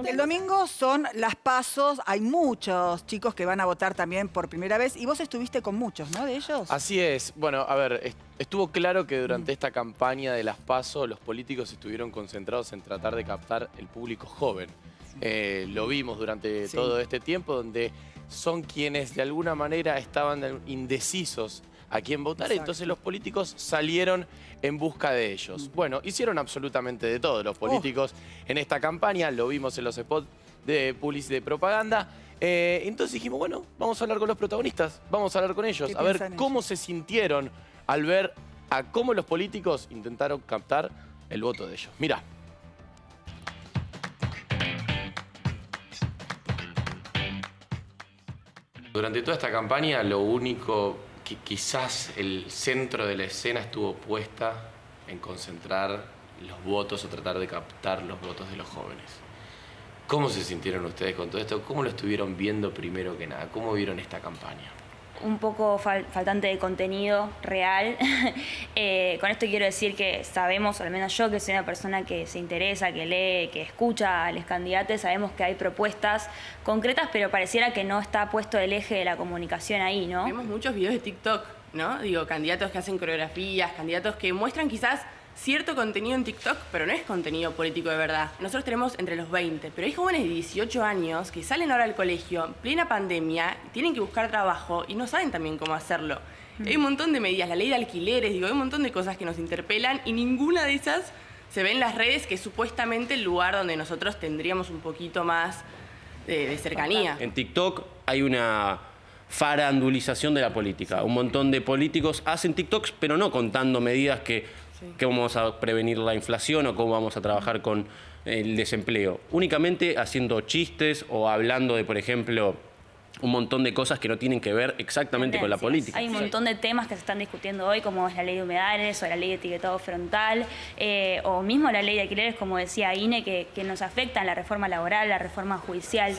El domingo son las PASO, hay muchos chicos que van a votar también por primera vez y vos estuviste con muchos, ¿no? De ellos. Así es. Bueno, a ver, estuvo claro que durante esta campaña de las PASO los políticos estuvieron concentrados en tratar de captar el público joven. Lo vimos durante todo este tiempo, donde son quienes de alguna manera estaban indecisos a quién votar. Exacto. Entonces los políticos salieron en busca de ellos. Bueno, hicieron absolutamente de todo los políticos en esta campaña, lo vimos en los spots de publicidad y de propaganda. Entonces dijimos, bueno, vamos a hablar con los protagonistas, vamos a hablar con ellos, a ver cómo se sintieron al ver a cómo los políticos intentaron captar el voto de ellos. Mirá. Durante toda esta campaña, lo único que quizás el centro de la escena estuvo puesta en concentrar los votos o tratar de captar los votos de los jóvenes. ¿Cómo se sintieron ustedes con todo esto? ¿Cómo lo estuvieron viendo primero que nada? ¿Cómo vieron esta campaña? Un poco faltante de contenido real. Con esto quiero decir que sabemos, al menos yo que soy una persona que se interesa, que lee, que escucha a los candidatos, sabemos que hay propuestas concretas, pero pareciera que no está puesto el eje de la comunicación ahí, ¿no? Vemos muchos videos de TikTok, ¿no? Digo, candidatos que hacen coreografías, candidatos que muestran quizás cierto contenido en TikTok, pero no es contenido político de verdad. Nosotros tenemos entre los 20, pero hay jóvenes de 18 años que salen ahora al colegio, en plena pandemia, tienen que buscar trabajo y no saben también cómo hacerlo. Hay un montón de medidas, la ley de alquileres, digo, hay un montón de cosas que nos interpelan y ninguna de esas se ve en las redes, que es supuestamente el lugar donde nosotros tendríamos un poquito más de cercanía. En TikTok hay una farandulización de la política. Un montón de políticos hacen TikToks, pero no contando medidas que vamos a prevenir la inflación o cómo vamos a trabajar con el desempleo. Únicamente haciendo chistes o hablando de, por ejemplo, un montón de cosas que no tienen que ver exactamente con la política. Hay un montón de temas que se están discutiendo hoy, como es la ley de humedales o la ley de etiquetado frontal, o mismo la ley de alquileres, como decía Ine, que nos afectan, la reforma laboral, la reforma judicial.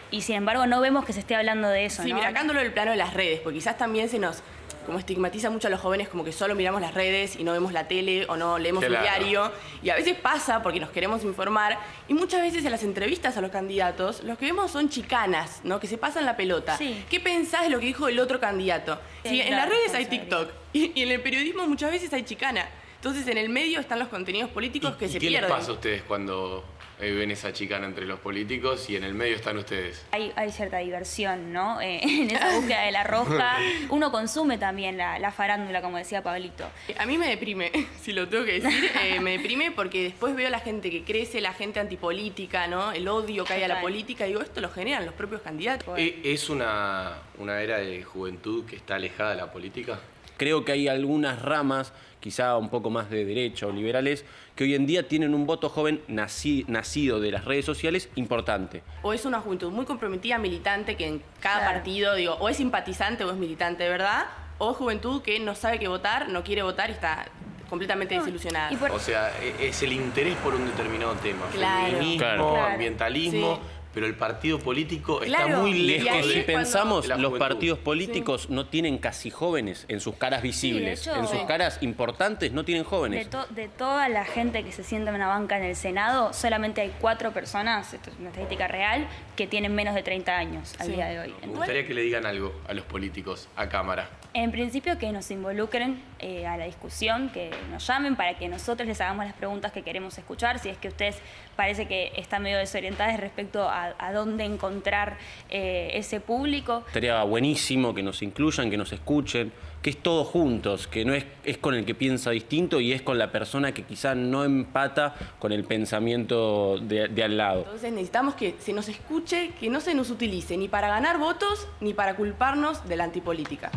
Y sin embargo no vemos que se esté hablando de eso, Sí, ¿no? mira, sacándolo del plano de las redes, porque quizás también se nos como estigmatiza mucho a los jóvenes como que solo miramos las redes y no vemos la tele o no leemos un diario. Y a veces pasa porque nos queremos informar y muchas veces en las entrevistas a los candidatos los que vemos son chicanas, ¿no? Que se pasan la pelota. ¿Qué pensás de lo que dijo el otro candidato? En las redes hay TikTok y en el periodismo muchas veces hay chicana. Entonces en el medio están los contenidos políticos que se pierden. ¿Qué les pasa a ustedes cuando ven esa chicana entre los políticos y en el medio están ustedes? Hay cierta diversión, ¿no? En esa búsqueda de la rosca. Uno consume también la farándula, como decía Pablito. A mí me deprime, si lo tengo que decir. Me deprime porque después veo a la gente que crece, la gente antipolítica, ¿no? El odio que hay a la política. Y digo, esto lo generan los propios candidatos. ¿Es una era de juventud que está alejada de la política? Creo que hay algunas ramas, quizá un poco más de derecha o liberales, que hoy en día tienen un voto joven nacido de las redes sociales importante. O es una juventud muy comprometida, militante, que en cada partido, digo, o es simpatizante o es militante de verdad, o es juventud que no sabe qué votar, no quiere votar y está completamente desilusionada. O sea, es el interés por un determinado tema. Feminismo, ambientalismo. Pero el partido político está muy lejos. Si pensamos, los partidos políticos no tienen casi jóvenes en sus caras visibles. Sí, de hecho, en sus caras importantes no tienen jóvenes. De toda la gente que se sienta en una banca en el Senado, solamente hay 4 personas, esto es una estadística real, que tienen menos de 30 años al día de hoy. Me gustaría que le digan algo a los políticos a cámara. En principio que nos involucren a la discusión, que nos llamen para que nosotros les hagamos las preguntas que queremos escuchar, si es que ustedes parece que están medio desorientadas respecto a dónde encontrar ese público. Estaría buenísimo que nos incluyan, que nos escuchen, que es todos juntos, que no es con el que piensa distinto y es con la persona que quizá no empata con el pensamiento de al lado. Entonces necesitamos que se nos escuche, que no se nos utilice ni para ganar votos ni para culparnos de la antipolítica.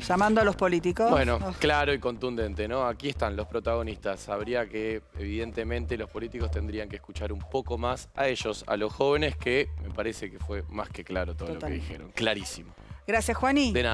Llamando a los políticos. Bueno, claro y contundente, ¿no? Aquí están los protagonistas. Habría que, evidentemente, los políticos tendrían que escuchar un poco más a ellos, a los jóvenes, que me parece que fue más que claro todo lo que dijeron. Clarísimo. Gracias, Juani. De nada.